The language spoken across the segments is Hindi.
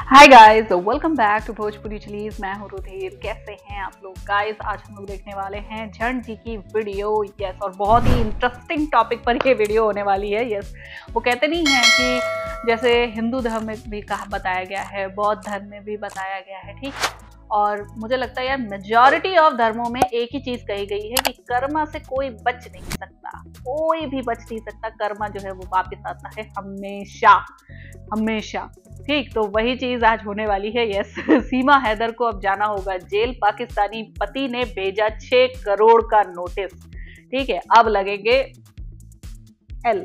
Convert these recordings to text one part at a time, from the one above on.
Hi guys, welcome back to Bhojpuri चलीज। मैं हूँ रुधिर। कैसे हैं आप लोग गाइस? आज हम लोग देखने वाले हैं झंड जी की वीडियो। यस, और बहुत ही इंटरेस्टिंग टॉपिक पर ये वीडियो होने वाली है। यस, वो कहते नहीं हैं कि जैसे हिंदू धर्म में भी कहा बताया गया है, बौद्ध धर्म में भी बताया गया है, ठीक। और मुझे लगता है यार मेजॉरिटी ऑफ धर्मों में एक ही चीज कही गई है कि कर्मा से कोई बच नहीं सकता, कोई भी बच नहीं सकता। कर्मा जो है वो वापस आता है हमेशा हमेशा, ठीक। तो वही चीज आज होने वाली है। यस, सीमा हैदर को अब जाना होगा जेल। पाकिस्तानी पति ने भेजा 6 करोड़ का नोटिस, ठीक है। अब लगेंगे एल।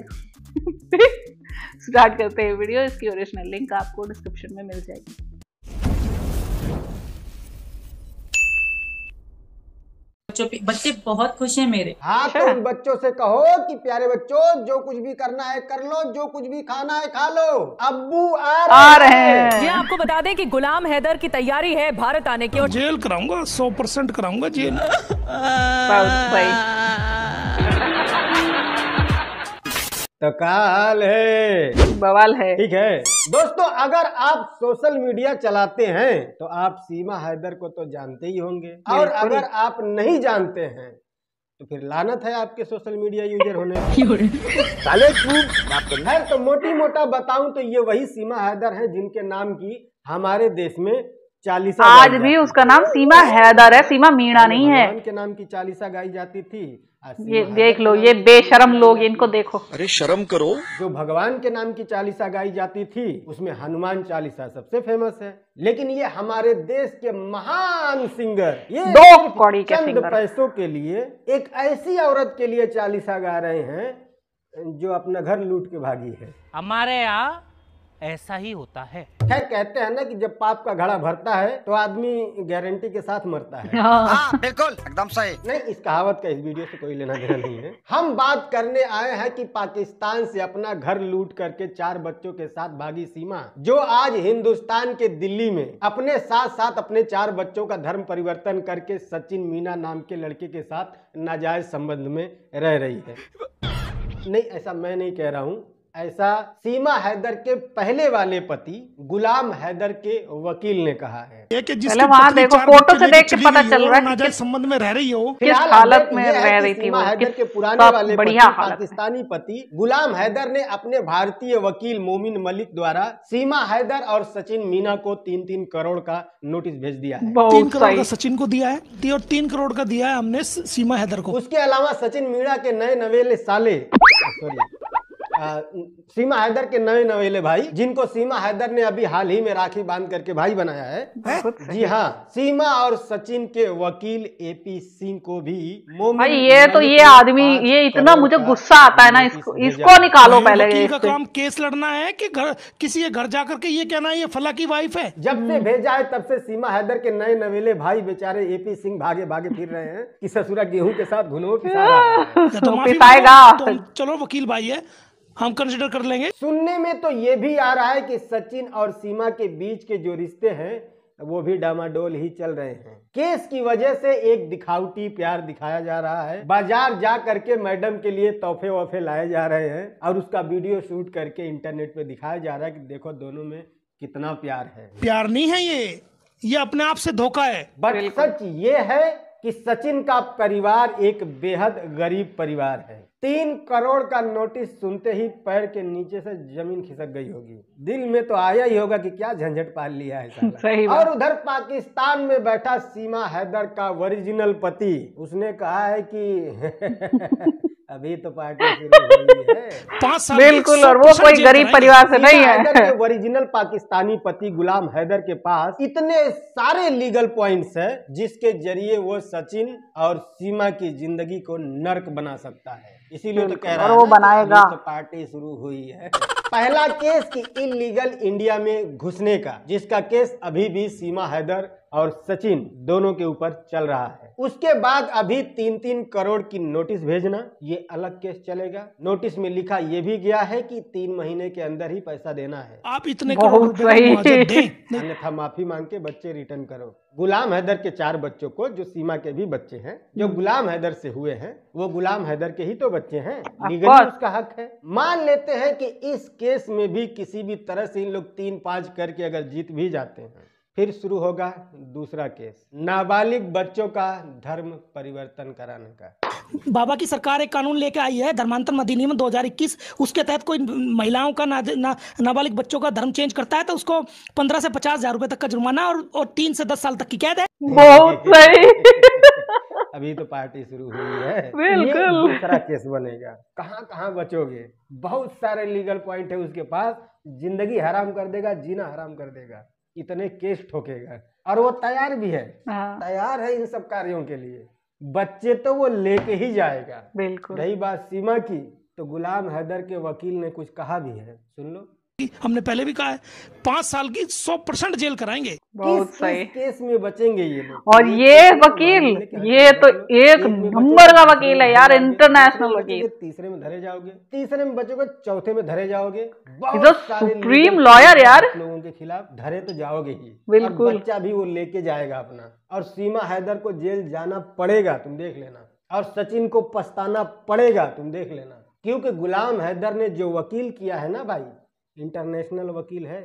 स्टार्ट करते हैं वीडियो। इसकी ओरिजिनल लिंक आपको डिस्क्रिप्शन में मिल जाएगी। बच्चे बहुत खुश हैं मेरे। हाँ, तो उन बच्चों से कहो कि प्यारे बच्चों, जो कुछ भी करना है कर लो, जो कुछ भी खाना है खा लो, अब्बू आ रहे हैं। ये आपको बता दें कि गुलाम हैदर की तैयारी है भारत आने की। और जेल कराऊंगा, 100% कराऊंगा जेल। तो काल है, बवाल है, ठीक है दोस्तों। अगर आप सोशल मीडिया चलाते हैं तो आप सीमा हैदर को तो जानते ही होंगे, और अगर आप नहीं जानते हैं तो फिर लानत है आपके सोशल मीडिया यूजर होने की। साले खैर, तो मोटी मोटा बताऊं तो ये वही सीमा हैदर है जिनके नाम की हमारे देश में चालीसा आज भी उसका नाम सीमा हैदर है, सीमा मीणा नहीं है। भगवान के नाम की चालीसा गाई जाती थी। ये देख लो, ये बेशरम लोग, इनको देखो। अरे शर्म करो। जो भगवान के नाम की चालीसा गाई जाती थी उसमें हनुमान चालीसा सबसे फेमस है। लेकिन ये हमारे देश के महान सिंगर, ये दो कौड़ी के चंद सिंगर पैसों के लिए एक ऐसी औरत के लिए चालीसा गा रहे हैं जो अपना घर लूट के भागी है। हमारे यहाँ ऐसा ही होता है। खैर, कहते हैं ना कि जब पाप का घड़ा भरता है तो आदमी गारंटी के साथ मरता है। हाँ, बिल्कुल एकदम सही। नहीं, इस कहावत का इस वीडियो से कोई लेना देना नहीं है। हम बात करने आए हैं कि पाकिस्तान से अपना घर लूट करके 4 बच्चों के साथ भागी सीमा, जो आज हिंदुस्तान के दिल्ली में अपने साथ साथ अपने 4 बच्चों का धर्म परिवर्तन करके सचिन मीना नाम के लड़के के साथ नाजायज संबंध में रह रही है। नहीं, ऐसा मैं नहीं कह रहा हूँ, ऐसा सीमा हैदर के पहले वाले पति गुलाम हैदर के वकील ने कहा है। पहले वहाँ देखो, फोटो से देख के पता चल रहा है कि संबंध में रह रही हो, किस हालत में रह रही थी वो। हैदर के पुराने वाले बढ़िया पाकिस्तानी पति गुलाम हैदर ने अपने भारतीय वकील मोमिन मलिक द्वारा सीमा हैदर और सचिन मीना को 3-3 करोड़ का नोटिस भेज दिया है। 3 करोड़ का सचिन को दिया है और 3 करोड़ का दिया है हमने सीमा हैदर को। उसके अलावा सचिन मीणा के नए नवेले साले, सीमा हैदर के नए नवेले भाई, जिनको सीमा हैदर ने अभी हाल ही में राखी बांध करके भाई बनाया है। जी हाँ, सीमा और सचिन के वकील एपी सिंह को भी भाई, ये आदमी, ये इतना मुझे गुस्सा आता है ना, इसको निकालो पहले। वकील का काम केस लड़ना है कि किसी के घर जाकर के ये कहना है ये फला की वाइफ है। जब से भेजा है तब से सीमा हैदर के नए नवेले भाई बेचारे एपी सिंह भागे भागे फिर रहे हैं कि ससुरा गेहूं के साथ घुनो पिसाएगा। चलो वकील भाई है, हम कंसिडर कर लेंगे। सुनने में तो ये भी आ रहा है कि सचिन और सीमा के बीच के जो रिश्ते हैं वो भी डामाडोल ही चल रहे हैं। केस की वजह से एक दिखावटी प्यार दिखाया जा रहा है। बाजार जा करके मैडम के लिए तोहफे वोफे लाए जा रहे हैं और उसका वीडियो शूट करके इंटरनेट पे दिखाया जा रहा है कि देखो दोनों में कितना प्यार है। प्यार नहीं है ये अपने आप से धोखा है। बट सच ये है कि सचिन का परिवार एक बेहद गरीब परिवार है। 3 करोड़ का नोटिस सुनते ही पैर के नीचे से जमीन खिसक गई होगी। दिल में तो आया ही होगा कि क्या झंझट पाल लिया है साला। और उधर पाकिस्तान में बैठा सीमा हैदर का ओरिजिनल पति, उसने कहा है कि अभी तो पार्टी शुरू हुई है। 5 साल बिल्कुल, और वो कोई गरीब परिवार से नहीं है। ओरिजिनल पाकिस्तानी पति गुलाम हैदर के पास इतने सारे लीगल पॉइंट्स है जिसके जरिए वो सचिन और सीमा की जिंदगी को नर्क बना सकता है। इसीलिए तो कह रहा है, वो बनाएगा। तो पार्टी शुरू हुई है। पहला केस की इलीगल इंडिया में घुसने का, जिसका केस अभी भी सीमा हैदर और सचिन दोनों के ऊपर चल रहा है। उसके बाद अभी 3-3 करोड़ की नोटिस भेजना, ये अलग केस चलेगा। नोटिस में लिखा ये भी गया है कि 3 महीने के अंदर ही पैसा देना है। आप इतने करोड़ रुपए का मुआवजा दें, अन्यथा माफी मांग के बच्चे रिटर्न करो। गुलाम हैदर के 4 बच्चों को, जो सीमा के भी बच्चे हैं, जो गुलाम हैदर से हुए हैं, वो गुलाम हैदर के ही तो बच्चे हैं, लीगली उसका हक है। मान लेते हैं कि इस केस में भी किसी भी तरह से इन लोग 3-5 करके अगर जीत भी जाते हैं, फिर शुरू होगा दूसरा केस, नाबालिग बच्चों का धर्म परिवर्तन कराने का। बाबा की सरकार एक कानून लेके आई है, धर्मांतरण अधिनियम 2021, उसके तहत कोई महिलाओं का नाबालिग बच्चों का धर्म चेंज करता है तो उसको 15 से 50,000 रुपए तक का जुर्माना और 3 से 10 साल तक की कैद है। बहुत सही। अभी तो पार्टी शुरू हुई है, बिल्कुल। ये दूसरा केस बनेगा। कहाँ कहाँ बचोगे, बहुत सारे लीगल पॉइंट है उसके पास, जिंदगी हराम कर देगा, जीना हराम कर देगा, इतने केस ठोकेगा। और वो तैयार भी है, तैयार है इन सब कार्यों के लिए। बच्चे तो वो लेके ही जाएगा। बिल्कुल। रही बात सीमा की, तो गुलाम हैदर के वकील ने कुछ कहा भी है, सुन लो। हमने पहले भी कहा है 5 साल की 100% जेल कराएंगे। बहुत सही। केस में बचेंगे ये लोग। और ये वकील, ये तो एक नंबर का वकील है यार, इंटरनेशनल वकील। तीसरे में धरे जाओगे, तीसरे में बचोगे, चौथे में धरे जाओगे। सुप्रीम लॉयर यार, लोगों के खिलाफ धरे तो जाओगे ही। बिल्कुल। बच्चा भी वो लेके जाएगा अपना। और सीमा हैदर को जेल जाना पड़ेगा, तुम देख लेना। और सचिन को पछताना पड़ेगा, तुम देख लेना। क्योंकि गुलाम हैदर ने जो वकील किया है ना भाई, इंटरनेशनल वकील है।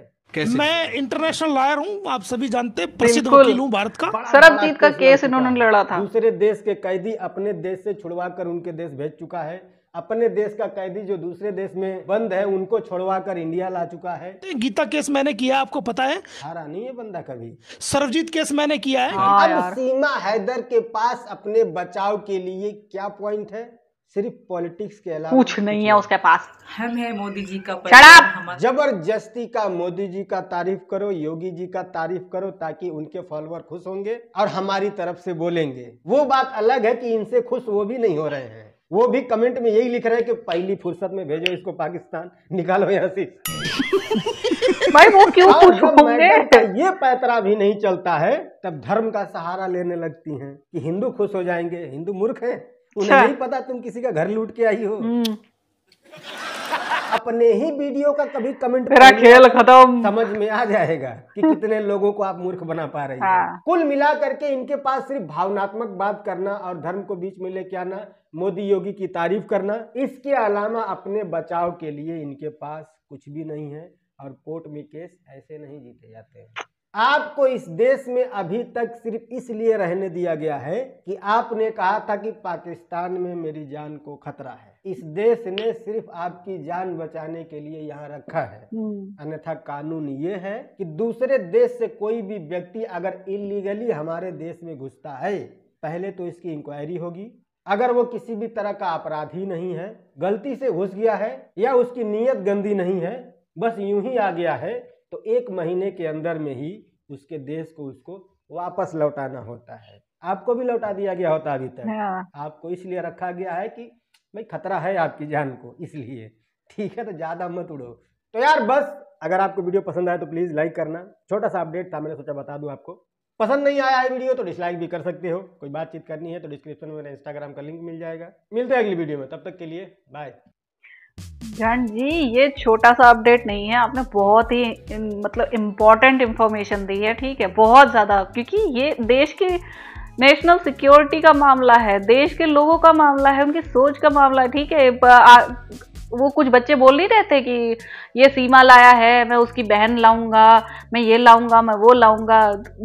मैं इंटरनेशनल लॉयर हूँ, आप सभी जानते हैं, प्रसिद्ध वकील हूँ भारत का। सरबजीत का केस इन्होंने लड़ा था। दूसरे देश के कैदी अपने देश से छुड़वा कर उनके देश भेज चुका है। अपने देश का कैदी जो दूसरे देश में बंद है, उनको छुड़वा कर इंडिया ला चुका है। गीता केस मैंने किया, आपको पता है। हारा नहीं है बंदा कभी। सरबजीत केस मैंने किया है। अब सीमा हैदर के पास अपने बचाव के लिए क्या पॉइंट है? सिर्फ पॉलिटिक्स के अलावा कुछ नहीं है उसके पास। हम है मोदी जी का जबरदस्ती का मोदी जी का तारीफ करो, योगी जी का तारीफ करो, ताकि उनके फॉलोअर खुश होंगे और हमारी तरफ से बोलेंगे। वो बात अलग है कि इनसे खुश वो भी नहीं हो रहे हैं। वो भी कमेंट में यही लिख रहे हैं कि पहली फुर्सत में भेजो इसको पाकिस्तान, निकालो यहाँ से। भाई वो क्यों खुश होंगे? ये पैतरा भी नहीं चलता है, तब धर्म का सहारा लेने लगती हैं कि हिंदू खुश हो जाएंगे। हिंदू मूर्ख हैं, उन्हें नहीं पता तुम किसी का घर लूट के आई हो। अपने ही वीडियो का कभी कमेंट, मेरा खेल खत्म, समझ में आ जाएगा कि कितने लोगों को आप मूर्ख बना पा रही हैं। कुल मिला करके इनके पास सिर्फ भावनात्मक बात करना और धर्म को बीच में लेके आना, मोदी योगी की तारीफ करना, इसके अलावा अपने बचाव के लिए इनके पास कुछ भी नहीं है। और कोर्ट में केस ऐसे नहीं जीते जाते हैं। आपको इस देश में अभी तक सिर्फ इसलिए रहने दिया गया है कि आपने कहा था कि पाकिस्तान में मेरी जान को खतरा है। इस देश ने सिर्फ आपकी जान बचाने के लिए यहाँ रखा है। अन्यथा कानून ये है कि दूसरे देश से कोई भी व्यक्ति अगर इलीगली हमारे देश में घुसता है, पहले तो इसकी इंक्वायरी होगी। अगर वो किसी भी तरह का अपराधी नहीं है, गलती से घुस गया है या उसकी नीयत गंदी नहीं है, बस यूं ही आ गया है, तो 1 महीने के अंदर में ही उसके देश को उसको वापस लौटाना होता है। आपको भी लौटा दिया गया होता अभी तक। आपको इसलिए रखा गया है कि भाई खतरा है आपकी जान को, इसलिए। ठीक है, तो ज्यादा मत उड़ो। तो यार बस, अगर आपको वीडियो पसंद आए तो प्लीज लाइक करना। छोटा सा अपडेट था, मैंने सोचा बता दूं आपको। पसंद नहीं आया है वीडियो तो डिसलाइक भी कर सकते हो। कोई बातचीत करनी है तो डिस्क्रिप्शन में मेरा इंस्टाग्राम का लिंक मिल जाएगा। मिलते हैं अगली वीडियो में, तब तक के लिए बाय। जान जी, ये छोटा सा अपडेट नहीं है, आपने बहुत ही मतलब इम्पोर्टेंट इंफॉर्मेशन दी है। ठीक है, बहुत ज़्यादा, क्योंकि ये देश की नेशनल सिक्योरिटी का मामला है, देश के लोगों का मामला है, उनकी सोच का मामला है। ठीक है, वो कुछ बच्चे बोल नहीं रहे थे कि ये सीमा लाया है, मैं उसकी बहन लाऊंगा, मैं ये लाऊंगा, मैं वो लाऊंगा।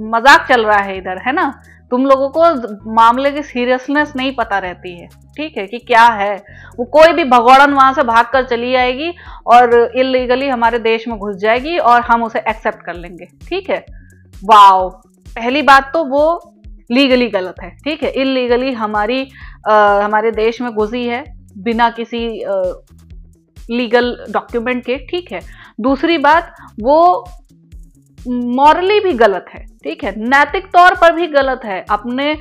मजाक चल रहा है इधर, है ना। तुम लोगों को मामले की सीरियसनेस नहीं पता रहती है। ठीक है, कि क्या है वो। कोई भी भगोड़न वहां से भाग कर चली जाएगी और इलीगली हमारे देश में घुस जाएगी और हम उसे एक्सेप्ट कर लेंगे। ठीक है, वाओ। पहली बात तो वो लीगली गलत है। ठीक है, इलीगली हमारे देश में घुसी है बिना किसी लीगल डॉक्यूमेंट के। ठीक है, दूसरी बात, वो मॉरली भी गलत है, ठीक है, नैतिक तौर पर भी गलत है। अपने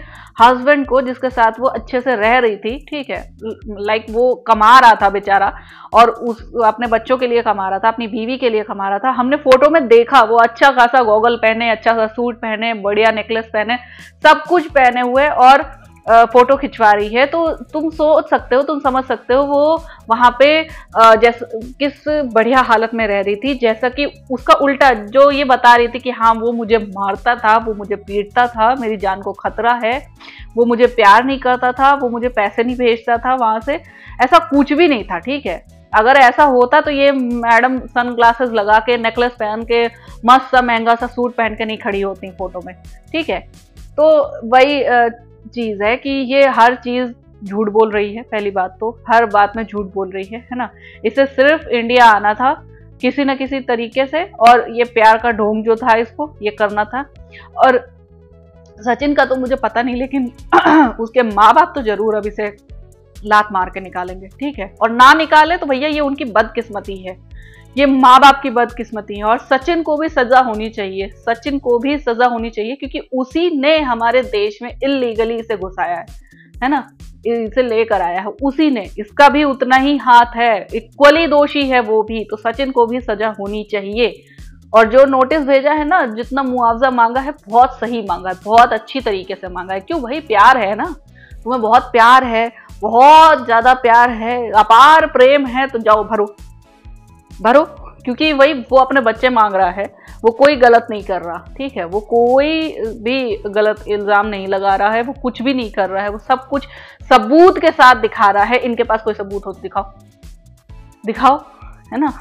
हस्बैंड को जिसके साथ वो अच्छे से रह रही थी, ठीक है, लाइक वो कमा रहा था बेचारा, और उस अपने बच्चों के लिए कमा रहा था, अपनी बीवी के लिए कमा रहा था। हमने फोटो में देखा वो अच्छा खासा गॉगल पहने, अच्छा सा सूट पहने, बढ़िया नेकलेस पहने, सब कुछ पहने हुए और फोटो खिंचवा रही है। तो तुम सोच सकते हो, तुम समझ सकते हो वो वहां पे जैसे किस बढ़िया हालत में रह रही थी। जैसा कि उसका उल्टा जो ये बता रही थी कि हाँ वो मुझे मारता था, वो मुझे पीटता था, मेरी जान को खतरा है, वो मुझे प्यार नहीं करता था, वो मुझे पैसे नहीं भेजता था वहां से, ऐसा कुछ भी नहीं था, ठीक है। अगर ऐसा होता तो ये मैडम सनग्लासेस लगा के, नेकलेस पहन के, मस्त सा महंगा सा सूट पहन के नहीं खड़ी होती फोटो में, ठीक है। तो वही चीज है कि ये हर चीज झूठ बोल रही है। पहली बात तो हर बात में झूठ बोल रही है ना। इसे सिर्फ इंडिया आना था किसी न किसी तरीके से, और ये प्यार का ढोंग जो था इसको ये करना था। और सचिन का तो मुझे पता नहीं, लेकिन उसके माँ बाप तो जरूर अब इसे लात मार के निकालेंगे, ठीक है। और ना निकाले तो भैया ये उनकी बदकिस्मती है, ये माँ बाप की बदकिस्मती है। और सचिन को भी सजा होनी चाहिए, सचिन को भी सजा होनी चाहिए, क्योंकि उसी ने हमारे देश में इलीगली इसे घुसाया है ना, इसे लेकर आया है उसी ने, इसका भी उतना ही हाथ है, इक्वली दोषी है वो भी। तो सचिन को भी सजा होनी चाहिए। और जो नोटिस भेजा है ना, जितना मुआवजा मांगा है, बहुत सही मांगा है, बहुत अच्छी तरीके से मांगा है। क्यों भाई, प्यार है ना, तुम्हें बहुत प्यार है, बहुत ज्यादा प्यार है, अपार प्रेम है, तो जाओ भरो भरो, क्योंकि वही वो अपने बच्चे मांग रहा है, वो कोई गलत नहीं कर रहा, ठीक है, वो कोई भी गलत इल्जाम नहीं लगा रहा है, वो कुछ भी नहीं कर रहा है, वो सब कुछ सबूत के साथ दिखा रहा है। इनके पास कोई सबूत हो तो दिखाओ, दिखाओ, है ना।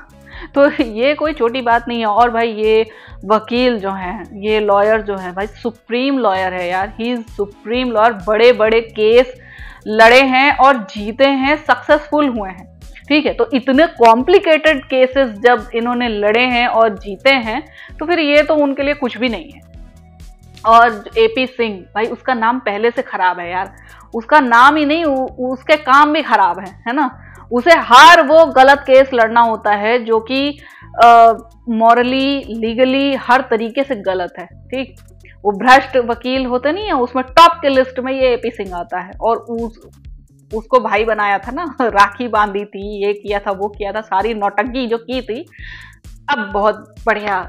तो ये कोई छोटी बात नहीं है। और भाई ये वकील जो है, ये लॉयर जो है भाई, सुप्रीम लॉयर है यार, ही इज सुप्रीम लॉयर। बड़े बड़े केस लड़े हैं और जीते हैं, सक्सेसफुल हुए हैं, ठीक है। तो इतने कॉम्प्लिकेटेड केसेस जब इन्होंने लड़े हैं और जीते हैं, तो फिर ये तो उनके लिए कुछ भी नहीं है। और एपी सिंह भाई, उसका नाम पहले से खराब है यार, उसका नाम ही नहीं, उसके काम भी खराब है ना। उसे हर वो गलत केस लड़ना होता है जो कि मॉरली, लीगली, हर तरीके से गलत है, ठीक। वो भ्रष्ट वकील होते नहीं है, उसमें टॉप के लिस्ट में ये एपी सिंह आता है। और उसको भाई बनाया था ना, राखी बांधी थी, ये किया था, वो किया था, सारी नौटंकी जो की थी, अब बहुत बढ़िया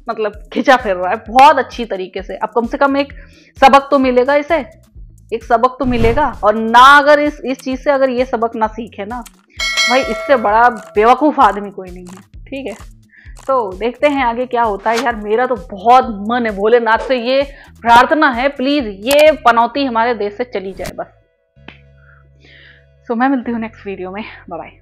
मतलब खिंचा फिर रहा है बहुत अच्छी तरीके से। अब कम से कम एक सबक तो मिलेगा इसे, एक सबक तो मिलेगा। और ना अगर इस चीज से अगर ये सबक ना सीखे ना भाई, इससे बड़ा बेवकूफ आदमी कोई नहीं है, ठीक है। तो देखते हैं आगे क्या होता है यार। मेरा तो बहुत मन है, भोलेनाथ से ये प्रार्थना है, प्लीज ये पनौती हमारे देश से चली जाए बस। सो मैं मिलती हूँ नेक्स्ट वीडियो में, बाय बाय।